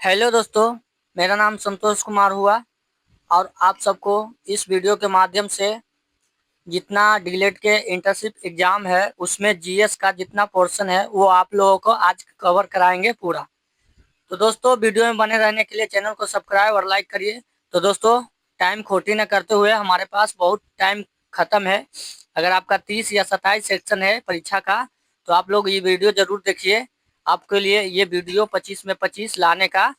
Hello दोस्तों, मेरा नाम संतोष कुमार हुआ और आप सबको इस वीडियो के माध्यम से जितना डीलेट के इंटर्नशिप एग्जाम है उसमें जीएस का जितना पोर्शन है वो आप लोगों को आज कवर कराएंगे पूरा। तो दोस्तों, वीडियो में बने रहने के लिए चैनल को सब्सक्राइब और लाइक करिए। तो दोस्तों, टाइम खोटी न करते हुए, हमारे पास बहुत टाइम खत्म है। अगर आपका 30 या 27 सेक्शन है परीक्षा का तो आप लोग ये वीडियो जरूर देखिए। आपके लिए ये वीडियो 25 में 25 लाने का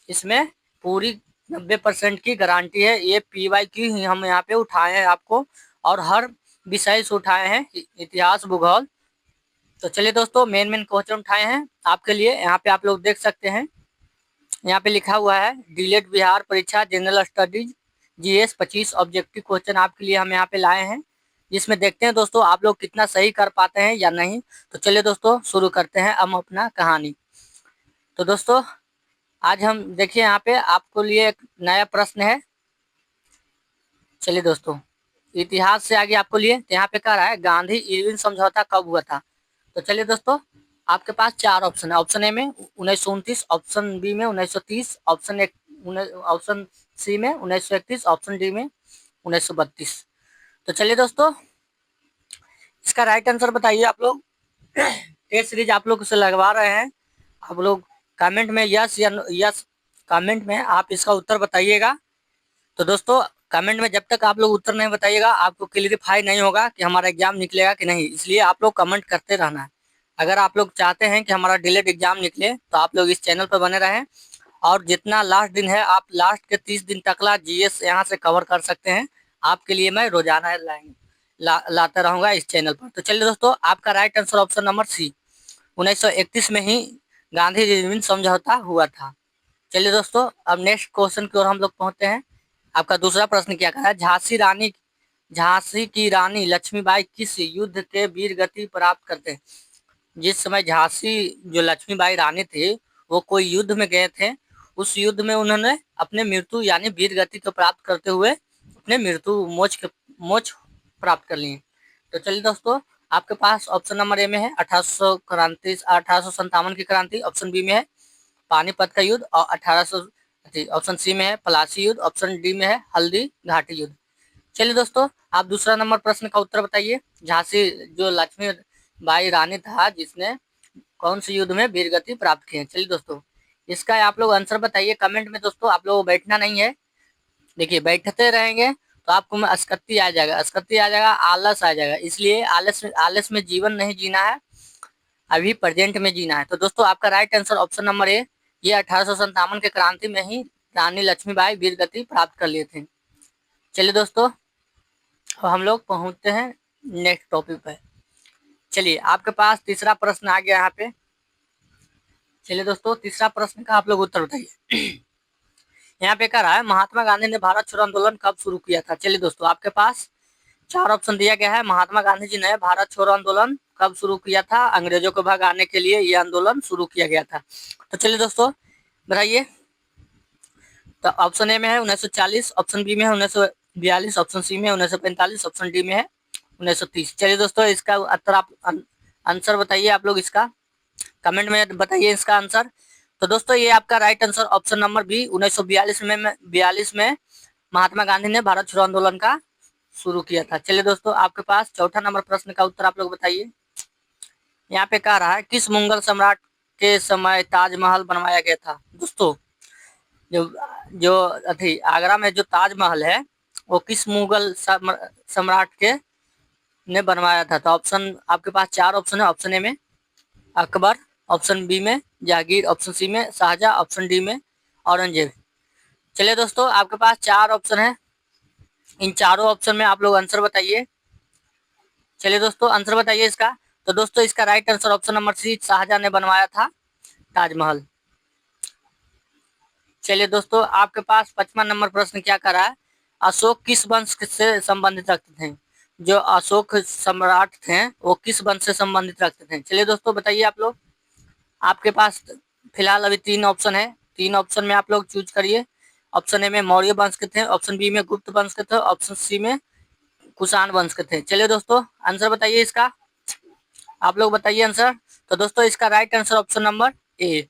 इसमें पूरी 90% की गारंटी है। ये PYQ ही हम यहाँ पे उठाए हैं आपको, और हर विषय से उठाए हैं, इतिहास भूगोल। तो चलिए दोस्तों, मेन मेन क्वेश्चन उठाए हैं आपके लिए। यहाँ पे आप लोग देख सकते हैं, यहाँ पे लिखा हुआ है डीलेट बिहार परीक्षा general studies GS 25 objective question आपके लिए हम यहाँ पे लाए हैं, जिसमें देखते हैं दोस्तों आप लोग कितना सही कर पाते हैं या नहीं। तो चलिए दोस्तों, शुरू करते हैं हम अपना कहानी। तो दोस्तों, आज हम देखिए यहाँ पे आपको लिए एक नया प्रश्न है। चलिए दोस्तों, इतिहास से आगे आपको लिए तो यहाँ पे कह रहा है गांधी इरविन समझौता कब हुआ था। तो चलिए दोस्तों, आपके पास चार ऑप्शन है। ऑप्शन ए में 1929, ऑप्शन बी में 1930, ऑप्शन सी में 1931, ऑप्शन डी में 1932। तो चलिए दोस्तों, इसका राइट आंसर बताइए आप लोग। टेस्ट सीरीज आप लोग से लगवा रहे हैं, आप लोग कमेंट में यस या यस, कमेंट में आप इसका उत्तर बताइएगा। तो दोस्तों, कमेंट में जब तक आप लोग उत्तर नहीं बताइएगा आपको क्लियरिफाई नहीं होगा कि हमारा एग्जाम निकलेगा कि नहीं, इसलिए आप लोग कमेंट करते रहना है। अगर आप लोग चाहते हैं कि हमारा डिलेट एग्जाम निकले तो आप लोग इस चैनल पर बने रहें, और जितना लास्ट दिन है आप लास्ट के 30 दिन तकला GS यहाँ से कवर कर सकते हैं। आपके लिए मैं रोजाना लाता रहूंगा इस चैनल पर। तो चलिए दोस्तों, आपका right answer option number C, 1931 में ही गांधी इरविन समझौता हुआ था। चलिए दोस्तों, अब नेक्स्ट क्वेश्चन की ओर हम लोग पहुंचते हैं। आपका दूसरा प्रश्न क्या कह रहा है, झांसी की रानी लक्ष्मीबाई किस युद्ध के वीर गति प्राप्त करते हैं। जिस समय झांसी जो लक्ष्मीबाई रानी थी वो कोई युद्ध में गए थे, उस युद्ध में उन्होंने अपने मृत्यु यानी वीर गति को प्राप्त करते हुए अपने मृत्यु मोक्ष प्राप्त कर लिए। तो चलिए दोस्तों, आपके पास ऑप्शन नंबर ए में है 1857 की क्रांति, ऑप्शन बी में है पानीपत का युद्ध, और 1800, ऑप्शन सी में है पलासी युद्ध, ऑप्शन डी में है हल्दी घाटी युद्ध। चलिए दोस्तों, आप दूसरा नंबर प्रश्न का उत्तर बताइए। झांसी जो लक्ष्मी बाई रानी था जिसने कौन से युद्ध में वीर गति प्राप्त की है। चलिए दोस्तों, इसका आप लोग आंसर बताइए कमेंट में। दोस्तों, आप लोग बैठना नहीं है, देखिए बैठते रहेंगे तो आपको में अस्कती आ जाएगा, अस्कती आ जाएगा, आलस आ जाएगा। इसलिए आलस में जीवन नहीं जीना है, अभी प्रेजेंट में जीना है। तो दोस्तों, आपका right answer option number A, ये 1857 के क्रांति में ही रानी लक्ष्मीबाई वीर गति प्राप्त कर लिए थे। चलिए दोस्तों, अब हम लोग पहुंचते हैं नेक्स्ट टॉपिक पे। चलिए, आपके पास तीसरा प्रश्न आ गया यहाँ पे। चलिए दोस्तों, तीसरा प्रश्न का आप लोग उत्तर बताइए। यहाँ पे कह रहा है महात्मा गांधी ने भारत छोड़ो आंदोलन कब शुरू किया था। चलिए दोस्तों, आपके पास चार ऑप्शन दिया गया है। महात्मा गांधी जी ने भारत छोड़ो आंदोलन कब शुरू किया था, अंग्रेजों को भगाने के लिए यह आंदोलन शुरू किया गया था। तो चलिए दोस्तों, बताइए। तो ऑप्शन ए में है 1940, ऑप्शन बी में है 1942, ऑप्शन सी में 1945, ऑप्शन डी में है 1930। चलिए दोस्तों, इसका उत्तर आप आंसर बताइए। आप लोग इसका कमेंट में बताइए इसका आंसर। तो दोस्तों, ये आपका right answer option number B, 1942 में महात्मा गांधी ने भारत छोड़ो आंदोलन का शुरू किया था। चलिए दोस्तों, आपके पास चौथा नंबर प्रश्न का उत्तर आप लोग बताइए। यहाँ पे कह रहा है किस मुगल सम्राट के समय ताजमहल बनवाया गया था। दोस्तों, जो जो अथी आगरा में जो ताजमहल है वो किस मुगल सम्राट के ने बनवाया था। तो ऑप्शन आपके पास चार ऑप्शन है। ऑप्शन ए में अकबर, ऑप्शन बी में जहांगीर, ऑप्शन सी में शाहजहां, ऑप्शन डी में औरंगजेब। चलिए दोस्तों, आपके पास चार ऑप्शन है, इन चारों ऑप्शन में आप लोग आंसर बताइए। चलिए दोस्तों, आंसर बताइए इसका। तो दोस्तों, इसका right answer option number C, Shahjahan ने बनवाया था ताजमहल। चलिए दोस्तों, आपके पास 55 नंबर प्रश्न क्या कर रहा है, अशोक किस वंश से संबंधित रखते थे। जो अशोक सम्राट थे वो किस वंश से संबंधित रखते थे। चलिए दोस्तों, बताइए आप लोग। आपके पास फिलहाल अभी तीन ऑप्शन है, तीन ऑप्शन में आप लोग चूज करिए। ऑप्शन ए में मौर्य वंश के थे, ऑप्शन बी में गुप्त वंश के थे, ऑप्शन सी में कुषाण वंश के थे। चलिए दोस्तों, आंसर बताइए इसका, आप लोग बताइए आंसर। तो दोस्तों, इसका right answer option number A,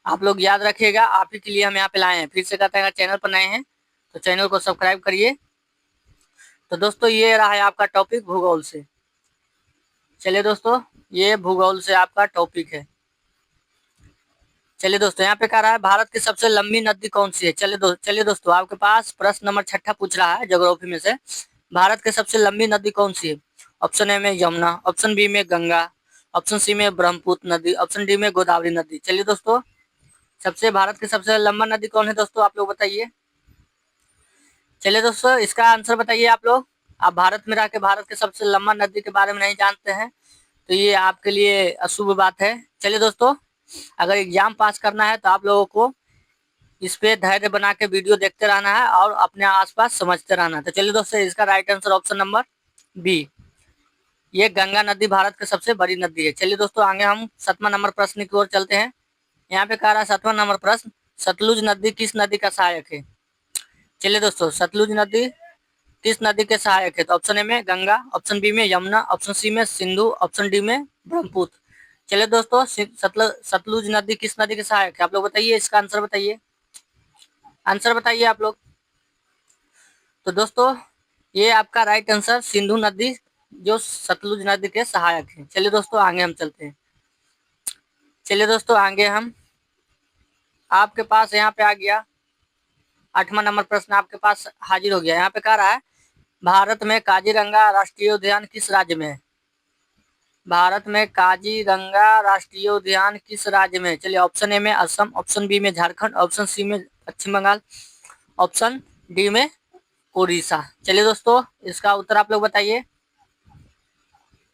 आप लोग याद रखिएगा, आप ही के लिए हम यहाँ पे लाए हैं। फिर से कहते हैं अगर चैनल पर नए हैं तो चैनल को सब्सक्राइब करिए। तो दोस्तों ये रहा है आपका टॉपिक भूगोल से। चलिए दोस्तों, ये भूगोल से आपका टॉपिक है। चलिए दोस्तों, यहाँ पे कह रहा है भारत की सबसे लंबी नदी कौन सी है। चलिए दोस्तों, आपके पास प्रश्न नंबर 6 पूछ रहा है ज्योग्राफी में से। भारत की सबसे लंबी नदी कौन सी है। ऑप्शन ए में यमुना, ऑप्शन बी में गंगा, ऑप्शन सी में ब्रह्मपुत्र नदी, ऑप्शन डी में गोदावरी नदी। चलिए दोस्तों, भारत की सबसे लंबा नदी कौन है दोस्तों, आप लोग बताइए। चलिए दोस्तों, इसका आंसर बताइए आप लोग। आप भारत में रह के भारत के सबसे लंबा नदी के बारे में नहीं जानते हैं तो ये आपके लिए अशुभ बात है। चलिए दोस्तों, अगर एग्जाम पास करना है तो आप लोगों को इस पे धैर्य बना के वीडियो देखते रहना है और अपने आसपास समझते रहना है। तो चलिए दोस्तों, इसका right answer option number B, ये गंगा नदी भारत की सबसे बड़ी नदी है। चलिए दोस्तों, आगे हम 7वां नंबर प्रश्न की ओर चलते हैं। यहाँ पे कह रहा है 7वां नंबर प्रश्न, सतलुज नदी किस नदी का सहायक है। चलिए दोस्तों, सतलुज नदी किस नदी के सहायक है। तो ऑप्शन ए में गंगा, ऑप्शन बी में यमुना, ऑप्शन सी में सिंधु, ऑप्शन डी में ब्रह्मपुत्र। चलिए दोस्तों, सतलुज नदी किस नदी के सहायक है, आप लोग बताइए। इसका आंसर बताइए, आंसर बताइए आप लोग। तो दोस्तों, ये आपका राइट आंसर सिंधु नदी जो सतलुज नदी के सहायक है। चलिए दोस्तों, आगे हम चलते हैं। चलिए दोस्तों, आगे हम आपके पास यहाँ पे आ गया 8वां नंबर प्रश्न आपके पास हाजिर हो गया। यहाँ पे कह रहा है भारत में काजीरंगा राष्ट्रीय उद्यान किस राज्य में है। भारत में काजीरंगा राष्ट्रीय उद्यान किस राज्य में है। चलिए, ऑप्शन ए में असम, ऑप्शन बी में झारखंड, ऑप्शन सी में पश्चिम बंगाल, ऑप्शन डी में उड़ीसा। चलिए दोस्तों, इसका उत्तर आप लोग बताइए।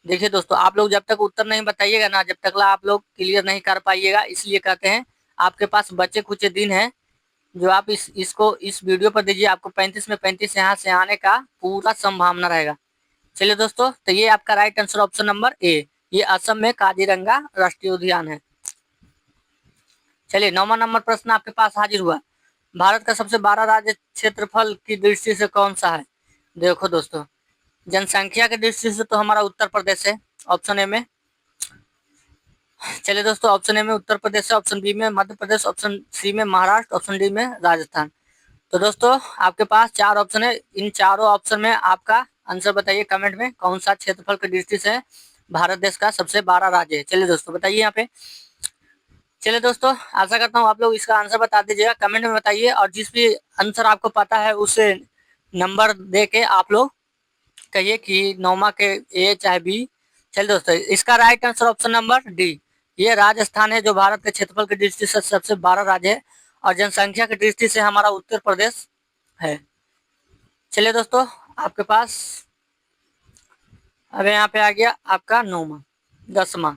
देखिए दोस्तों, आप लोग जब तक उत्तर नहीं बताइएगा ना, जब तक आप लोग क्लियर नहीं कर पाइएगा। इसलिए कहते हैं आपके पास बचे कुछ दिन है जो आप इस वीडियो पर दीजिए। आपको 35 में 35 यहाँ से आने का पूरा संभावना रहेगा। चलिए दोस्तों, तो ये आपका right answer option number A, ये असम में काजीरंगा राष्ट्रीय उद्यान है। चलिए, 9वां नंबर प्रश्न आपके पास हाजिर हुआ। भारत का सबसे बड़ा राज्य क्षेत्रफल की दृष्टि से कौन सा है। देखो दोस्तों, जनसंख्या की दृष्टि से तो हमारा उत्तर प्रदेश है, ऑप्शन ए में। चलिए दोस्तों, ऑप्शन ए में उत्तर प्रदेश है, ऑप्शन बी में मध्य प्रदेश, ऑप्शन सी में महाराष्ट्र, ऑप्शन डी में राजस्थान। तो दोस्तों, आपके पास 4 ऑप्शन है। इन चारों ऑप्शन में आपका आंसर बताइए कमेंट में, कौन सा क्षेत्रफल की दृष्टि से भारत देश का सबसे बड़ा राज्य है। चलिए दोस्तों, बताइए यहाँ पे। चलिए दोस्तों, आशा करता हूँ आप लोग इसका आंसर बता दीजिएगा, कमेंट में बताइए। और जिस भी आंसर आपको पता है उसे नंबर दे के आप लोग कहिए कि 9वां के ए चाहे बी। चलिए दोस्तों, इसका right answer option number D, ये राजस्थान है जो भारत के क्षेत्रफल की दृष्टि से सबसे बड़ा राज्य है और जनसंख्या की दृष्टि से हमारा उत्तर प्रदेश है। चलिए दोस्तों, आपके पास अब यहाँ पे आ गया आपका 9वां 10वां।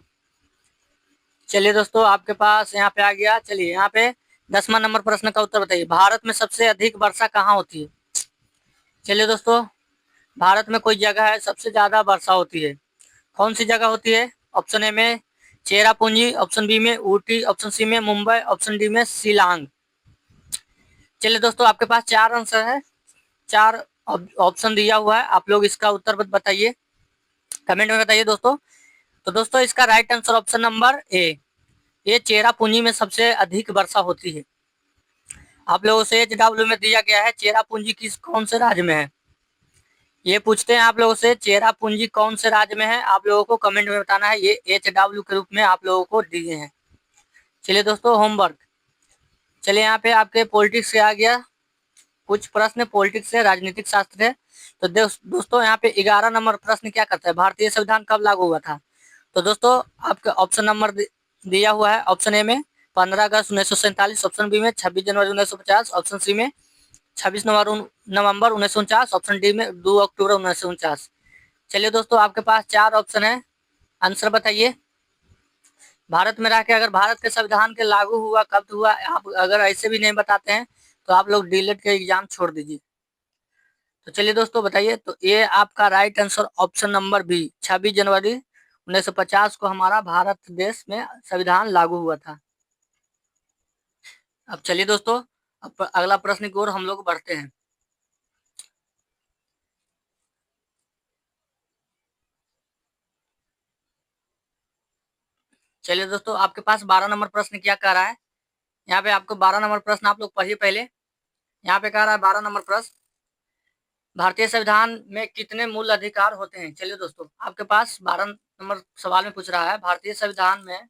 चलिए दोस्तों, आपके पास यहाँ पे आ गया। चलिए, यहाँ पे 10वां नंबर प्रश्न का उत्तर बताइए। भारत में सबसे अधिक वर्षा कहाँ होती है। चलिए दोस्तों, भारत में कोई जगह है सबसे ज्यादा वर्षा होती है, कौन सी जगह होती है। ऑप्शन ए में चेरापूंजी, ऑप्शन बी में ऊटी, ऑप्शन सी में मुंबई, ऑप्शन डी में शिलांग। चलिए दोस्तों, आपके पास 4 आंसर है, 4 ऑप्शन दिया हुआ है। आप लोग इसका उत्तर बताइए, कमेंट में बताइए दोस्तों। तो दोस्तों, इसका right answer option number A, ये चेरापूंजी में सबसे अधिक वर्षा होती है। आप लोगों से HW में दिया गया है चेरापूंजी किस कौन से राज्य में है, ये पूछते हैं आप लोगों से चेरापूंजी कौन से राज्य में है। आप लोगों को कमेंट में बताना है, ये HW के रूप में आप लोगों को दिए हैं। चलिए दोस्तों, होमवर्क। चलिए, यहाँ पे आपके पॉलिटिक्स से आ गया कुछ प्रश्न, पॉलिटिक्स से, राजनीतिक शास्त्र है। तो दोस्तों, यहाँ पे 11 नंबर प्रश्न क्या करता है, भारतीय संविधान कब लागू हुआ था। तो दोस्तों, आपका ऑप्शन नंबर दिया हुआ है। ऑप्शन ए में 15 अगस्त 1947, ऑप्शन बी में 26 जनवरी 1950, ऑप्शन सी में 26 नवंबर 1949, ऑप्शन डी में 2 अक्टूबर 1949। चलिए दोस्तों, आपके पास 4 ऑप्शन है, आंसर बताइए। भारत में रह के अगर भारत के संविधान के लागू हुआ कब हुआ, आप अगर ऐसे भी नहीं बताते हैं तो आप लोग डीलेट के एग्जाम छोड़ दीजिए। तो चलिए दोस्तों, बताइए। तो ये आपका right answer option number B, 26 जनवरी 1950 को हमारा भारत देश में संविधान लागू हुआ था। अब चलिए दोस्तों, अब अगला प्रश्न की ओर हम लोग बढ़ते हैं। चलिए दोस्तों, आपके पास 12 नंबर प्रश्न क्या कह रहा है। यहाँ पे आपको 12 नंबर प्रश्न आप लोग पढ़िए पहले। यहाँ पे कह रहा है 12 नंबर प्रश्न, भारतीय संविधान में कितने मूल अधिकार होते हैं। चलिए दोस्तों, आपके पास 12 नंबर सवाल में पूछ रहा है भारतीय संविधान में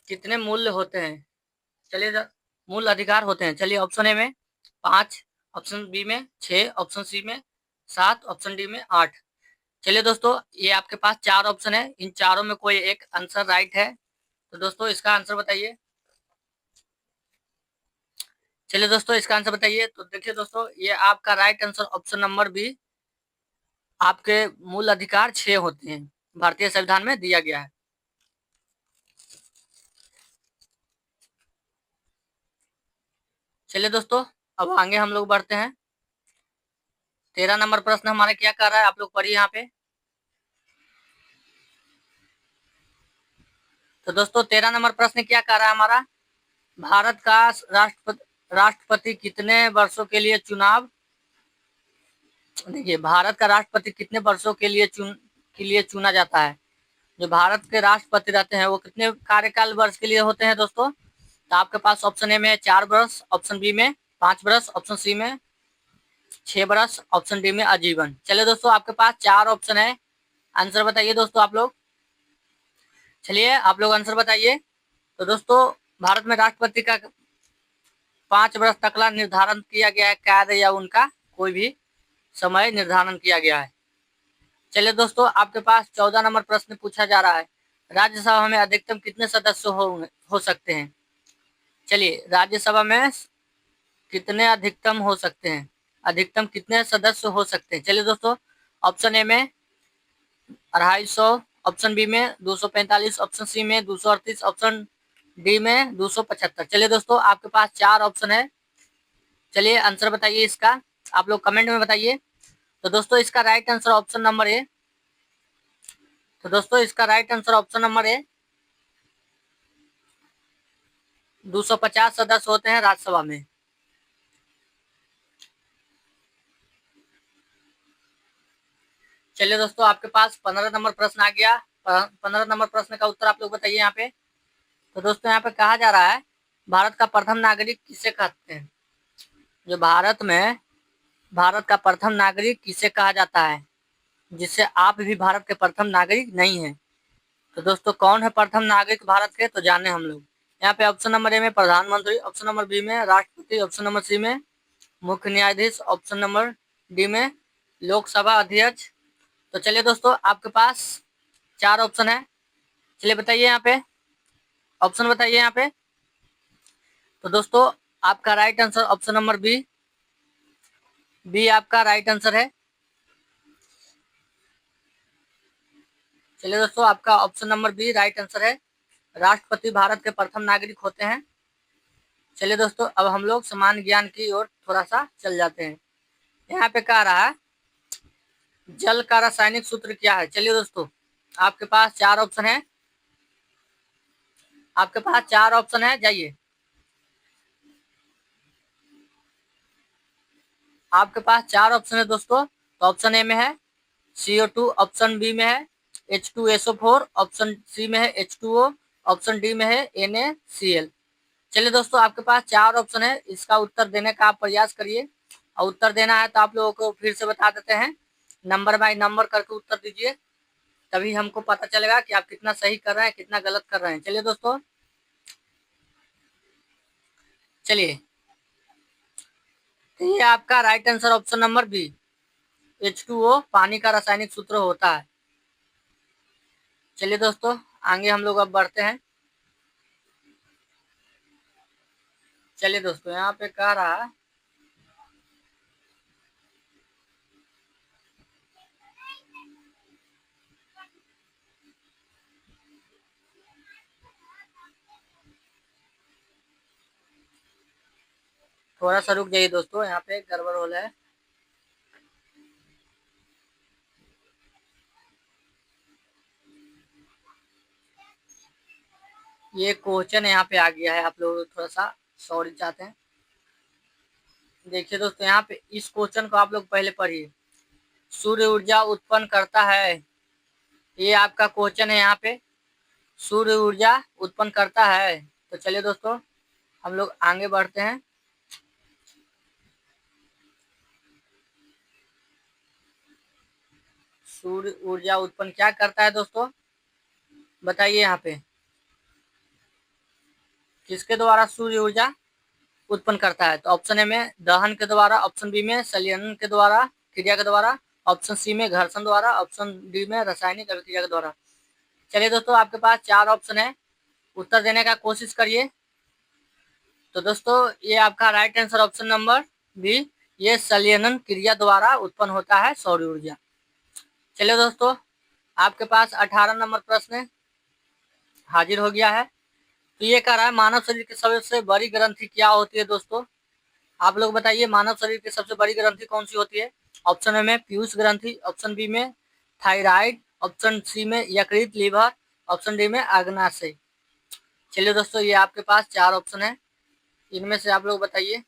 कितने मूल्य होते हैं। चलिए, मूल अधिकार होते हैं। चलिए, ऑप्शन ए में 5, ऑप्शन बी में 6, ऑप्शन सी में 7, ऑप्शन डी में 8। चलिए दोस्तों, ये आपके पास 4 ऑप्शन है, इन चारों में कोई एक आंसर राइट है। तो दोस्तों इसका आंसर बताइए। चलिए दोस्तों, इसका आंसर बताइए। तो देखिए दोस्तों, ये आपका right answer option number B, आपके मूल अधिकार 6 होते हैं, भारतीय संविधान में दिया गया है। चलिए दोस्तों, अब आगे हम लोग बढ़ते हैं। 13 नंबर प्रश्न हमारा क्या कर रहा है, आप लोग पढ़िए यहाँ पे। तो दोस्तों 13 नंबर प्रश्न क्या कर रहा है हमारा, भारत का राष्ट्रपति कितने वर्षों के लिए चुनाव, देखिए भारत का राष्ट्रपति कितने वर्षों के लिए चुना जाता है। जो भारत के राष्ट्रपति रहते हैं वो कितने कार्यकाल वर्ष के लिए होते हैं दोस्तों। तो आपके पास ऑप्शन ए में 4 वर्ष, ऑप्शन बी में 5 वर्ष, ऑप्शन सी में 6 वर्ष, ऑप्शन डी में आजीवन। चलिए दोस्तों, आपके पास 4 ऑप्शन है, आंसर बताइए दोस्तों आप लोग। चलिए आप लोग आंसर बताइए। तो दोस्तों, भारत में राष्ट्रपति का 5 वर्ष तक का निर्धारण किया गया है, कैद या उनका कोई भी समय निर्धारण किया गया है। चलिए दोस्तों, आपके पास 14 नंबर प्रश्न पूछा जा रहा है, राज्यसभा में अधिकतम कितने सदस्य हो सकते हैं। चलिए, राज्यसभा में कितने अधिकतम हो सकते हैं, अधिकतम कितने सदस्य हो सकते हैं। चलिए दोस्तों, ऑप्शन ए में 250, ऑप्शन बी में 245, ऑप्शन सी में 238, ऑप्शन डी में 275। चलिए दोस्तों, आपके पास 4 ऑप्शन है। चलिए आंसर बताइए इसका, आप लोग कमेंट में बताइए। तो दोस्तों इसका right answer option number A, तो दोस्तों इसका right answer option number A 250 सदस्य होते हैं राज्यसभा में। चलिए दोस्तों, आपके पास 15 नंबर प्रश्न आ गया। 15 नंबर प्रश्न का उत्तर आप लोग बताइए यहाँ पे। तो दोस्तों यहाँ पे कहा जा रहा है, भारत का प्रथम नागरिक किसे कहते हैं। जो भारत का प्रथम नागरिक किसे कहा जाता है, जिससे आप भी भारत के प्रथम नागरिक नहीं है। तो दोस्तों कौन है प्रथम नागरिक भारत के, तो जाने हम लोग। यहाँ पे ऑप्शन नंबर ए में प्रधानमंत्री, ऑप्शन नंबर बी में राष्ट्रपति, ऑप्शन नंबर सी में मुख्य न्यायाधीश, ऑप्शन नंबर डी में लोकसभा अध्यक्ष। तो चलिए दोस्तों, आपके पास 4 ऑप्शन है। चलिए बताइए यहाँ पे, ऑप्शन बताइए यहाँ पे। तो दोस्तों आपका right answer option number B, B आपका राइट आंसर है। चलिए दोस्तों, आपका option number B right answer है, राष्ट्रपति भारत के प्रथम नागरिक होते हैं। चलिए दोस्तों, अब हम लोग समान ज्ञान की ओर थोड़ा सा चल जाते हैं। यहाँ पे कह रहा है, जल का रासायनिक सूत्र क्या है। चलिए दोस्तों, आपके पास 4 ऑप्शन है, आपके पास 4 ऑप्शन है, जाइए। आपके पास 4 ऑप्शन है दोस्तों। तो ऑप्शन ए में है CO2, ऑप्शन बी में है H2SO4, ऑप्शन सी में है H2O, ऑप्शन डी में है NaCl। चलिए दोस्तों, आपके पास 4 ऑप्शन है, इसका उत्तर देने का आप प्रयास करिए। और उत्तर देना है तो आप लोगों को फिर से बता देते हैं, नंबर बाय नंबर करके उत्तर दीजिए, तभी हमको पता चलेगा कि आप कितना सही कर रहे हैं, कितना गलत कर रहे हैं। चलिए दोस्तों, चलिए, तो ये आपका right answer option number B, H2O पानी का रासायनिक सूत्र होता है। चलिए दोस्तों, आगे हम लोग अब बढ़ते हैं। चलिए दोस्तों, यहाँ पे कह रहा है, थोड़ा सा रुक जाइए दोस्तों, यहाँ पे गड़बड़ हो रहा है। ये क्वेश्चन यहाँ पे आ गया है, आप लोग थोड़ा सा सॉरी चाहते हैं। देखिए दोस्तों, यहाँ पे इस क्वेश्चन को आप लोग पहले पढ़िए। सूर्य ऊर्जा उत्पन्न करता है, ये आपका क्वेश्चन है। यहाँ पे सूर्य ऊर्जा उत्पन्न करता है। तो चलिए दोस्तों, हम लोग आगे बढ़ते हैं। सूर्य ऊर्जा उत्पन्न क्या करता है दोस्तों, बताइए यहाँ पे किसके द्वारा सूर्य ऊर्जा उत्पन्न करता है। तो ऑप्शन ए में दहन के द्वारा, ऑप्शन बी में संलयन के द्वारा, क्रिया के द्वारा, ऑप्शन सी में घर्षण द्वारा, ऑप्शन डी में रासायनिक अभिक्रिया के द्वारा। चलिए दोस्तों, आपके पास 4 ऑप्शन है, उत्तर देने का कोशिश करिए। तो दोस्तों ये आपका right answer option number B, ये संलयन क्रिया द्वारा उत्पन्न होता है सौर ऊर्जा। चलिए दोस्तों, आपके पास 18 नंबर प्रश्न हाजिर हो गया है। तो ये कह रहा है मानव शरीर की सबसे बड़ी ग्रंथि क्या होती है दोस्तों, आप लोग बताइए मानव शरीर की सबसे बड़ी ग्रंथि कौन सी होती है। ऑप्शन ए में पीयूष ग्रंथि, ऑप्शन बी में थायराइड, ऑप्शन सी में यकृत लीवर, ऑप्शन डी में अग्नाशय। चलिए दोस्तों, ये आपके पास 4 ऑप्शन है, इनमें से आप लोग बताइए,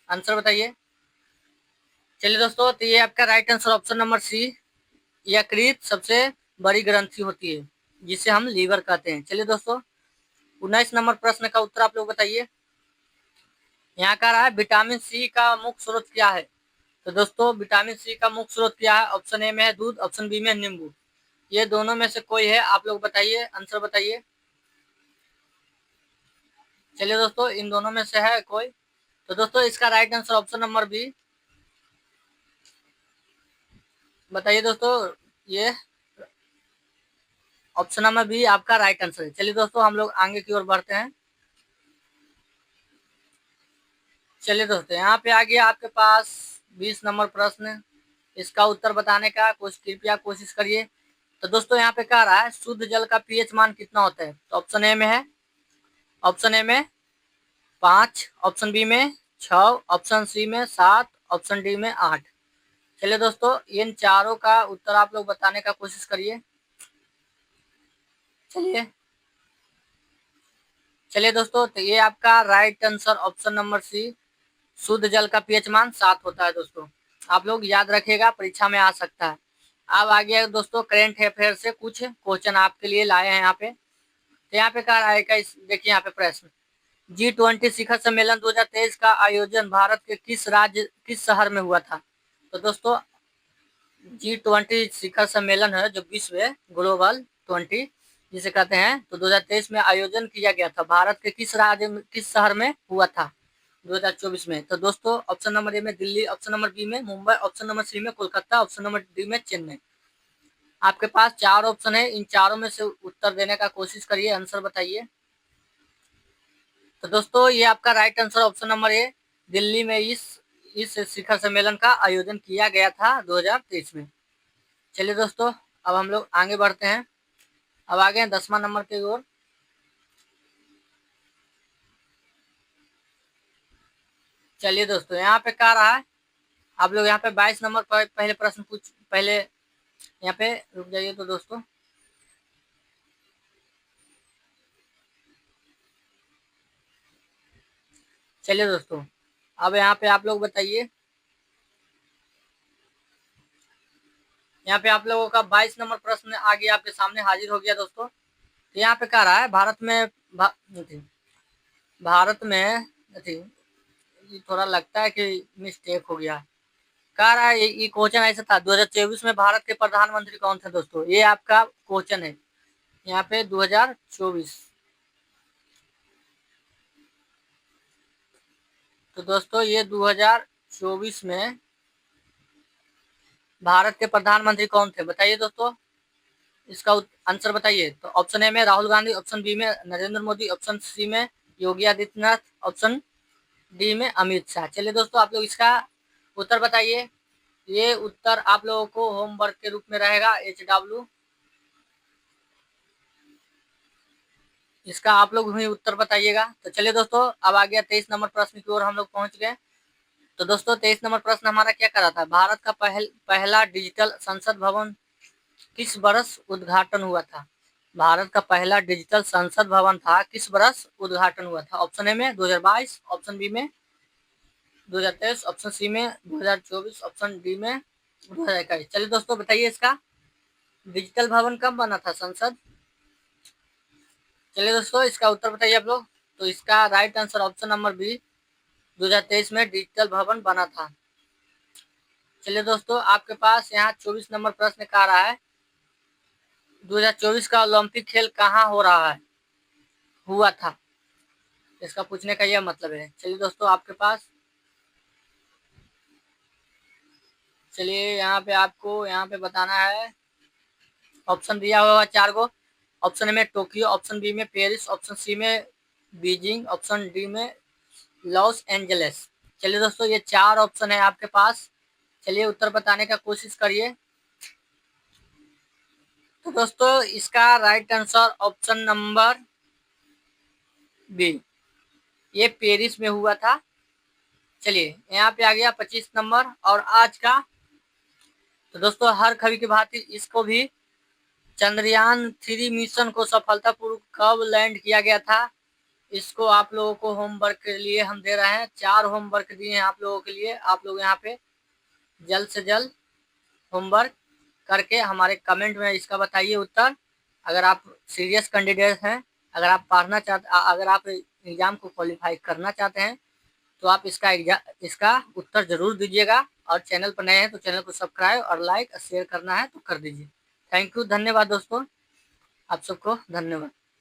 आंसर बताइए। चलिए दोस्तों, तो ये आपका right answer option number C, यकृत सबसे बड़ी ग्रंथि होती है जिसे हम लीवर कहते हैं। चलिए दोस्तों, 19 नंबर प्रश्न का उत्तर आप लोग बताइए। यहाँ कह रहा है विटामिन सी का मुख्य स्रोत क्या है। तो दोस्तों विटामिन सी का मुख्य स्रोत क्या है, ऑप्शन ए में है दूध, ऑप्शन बी में नींबू। ये दोनों में से कोई है, आप लोग बताइए, आंसर बताइए। चलिए दोस्तों, इन दोनों में से है कोई। तो दोस्तों इसका right answer option number B, बताइए दोस्तों, ये ऑप्शन नंबर बी आपका राइट आंसर है। चलिए दोस्तों, हम लोग आगे की ओर बढ़ते हैं। चलिए दोस्तों, यहाँ पे आ गया आपके पास 20 नंबर प्रश्न, इसका उत्तर बताने का कृपया कोशिश करिए। तो दोस्तों यहाँ पे कह रहा है शुद्ध जल का पीएच मान कितना होता है। तो ऑप्शन ए में है, ऑप्शन ए में 5, ऑप्शन बी में 6, ऑप्शन सी में 7, ऑप्शन डी में 8। चलिए दोस्तों, इन चारों का उत्तर आप लोग बताने का कोशिश करिए। चलिए चलिए दोस्तों, तो ये आपका right answer option number C, शुद्ध जल का पीएच मान 7 होता है। दोस्तों आप लोग याद रखिएगा, परीक्षा में आ सकता है। अब आ गया दोस्तों करेंट अफेयर से कुछ क्वेश्चन आपके लिए लाए हैं यहाँ पे। तो यहाँ पे कह रहा है देखिए यहाँ पे प्रश्न, G20 शिखर सम्मेलन 2023 का आयोजन भारत के किस शहर में हुआ था। तो दोस्तों G20 शिखर सम्मेलन है जो विश्व है, ग्लोबल 20 जिसे कहते हैं, तो 2023 में आयोजन किया गया था, भारत के किस शहर में हुआ था 2024 में। तो दोस्तों ऑप्शन नंबर ए में दिल्ली, ऑप्शन नंबर बी में मुंबई, ऑप्शन नंबर सी में कोलकाता, ऑप्शन नंबर डी में चेन्नई। आपके पास 4 ऑप्शन है, इन चारों में से उत्तर देने का कोशिश करिए, आंसर बताइए। तो दोस्तों ये आपका right answer option number A, Delhi में इस शिखर सम्मेलन का आयोजन किया गया था 2023 में। चलिए दोस्तों, अब हम लोग आगे बढ़ते हैं। अब आ गए 10वां नंबर की ओर। चलिए दोस्तों, यहाँ पे कह रहा है, आप लोग यहाँ पे 22 नंबर पर पहले प्रश्न पहले यहाँ पे रुक जाइए। तो दोस्तों चलिए दोस्तों, अब यहाँ पे आप लोग बताइए, यहाँ पे आप लोगों का 22 नंबर प्रश्न आगे आपके सामने हाजिर हो गया दोस्तों। तो यहाँ पे कह रहा है भारत में थोड़ा लगता है कि मिस्टेक हो गया। कह रहा है ये क्वेश्चन ऐसा था, 2024 में भारत के प्रधानमंत्री कौन थे। दोस्तों ये आपका क्वेश्चन है यहाँ पे 2024। तो दोस्तों ये 2024 में भारत के प्रधानमंत्री कौन थे, बताइए दोस्तों, इसका आंसर बताइए। तो ऑप्शन ए में राहुल गांधी, ऑप्शन बी में नरेंद्र मोदी, ऑप्शन सी में योगी आदित्यनाथ, ऑप्शन डी में अमित शाह। चलिए दोस्तों, आप लोग इसका उत्तर बताइए। ये उत्तर आप लोगों को होमवर्क के रूप में रहेगा, HW, इसका आप लोग भी उत्तर बताइएगा। तो चलिए दोस्तों, अब आ गया 23 नंबर प्रश्न की ओर हम लोग पहुंच गए। तो दोस्तों 23 नंबर प्रश्न हमारा क्या कर रहा था, भारत का पहला डिजिटल संसद भवन किस वर्ष उद्घाटन हुआ था। भारत का पहला डिजिटल संसद भवन था, किस वर्ष उद्घाटन हुआ था। ऑप्शन ए में 2022, ऑप्शन बी में 2023, ऑप्शन सी में 2024, ऑप्शन डी में 2021। चलिए दोस्तों बताइए, इसका डिजिटल भवन कब बना था संसद। चलिए दोस्तों, इसका उत्तर बताइए आप लोग। तो इसका right answer option number B 2023 में डिजिटल भवन बना था। चलिए दोस्तों, आपके पास यहाँ 24 नंबर प्रश्न का रहा है, 2024 का ओलंपिक खेल कहाँ हो रहा है, हुआ था, इसका पूछने का यह मतलब है। चलिए दोस्तों, आपके पास, चलिए यहाँ पे आपको यहाँ पे बताना है। ऑप्शन दिया हुआ 4 गो। ऑप्शन ए में टोक्यो, ऑप्शन बी में पेरिस, ऑप्शन सी में बीजिंग, ऑप्शन डी में लॉस एंजलिस। चलिए दोस्तों, ये 4 ऑप्शन है आपके पास। चलिए उत्तर बताने का कोशिश करिए। तो दोस्तों, इसका right answer option number B, ये पेरिस में हुआ था। चलिए यहाँ पे आ गया 25 नंबर और आज का। तो दोस्तों, हर कभी की भांति इसको भी चंद्रयान 3 मिशन को सफलतापूर्वक कब लैंड किया गया था, इसको आप लोगों को होमवर्क के लिए हम दे रहे हैं। 4 होमवर्क दिए हैं आप लोगों के लिए। आप लोग यहाँ पे जल्द से जल्द होमवर्क करके हमारे कमेंट में इसका बताइए उत्तर। अगर आप सीरियस कैंडिडेट हैं, अगर आप पढ़ना चाहते, अगर आप एग्जाम को क्वालिफाई करना चाहते हैं, तो आप इसका उत्तर जरूर दीजिएगा। और चैनल पर नए हैं तो चैनल को सब्सक्राइब और लाइक और शेयर करना है तो कर दीजिए। थैंक यू, धन्यवाद दोस्तों, आप सबको धन्यवाद।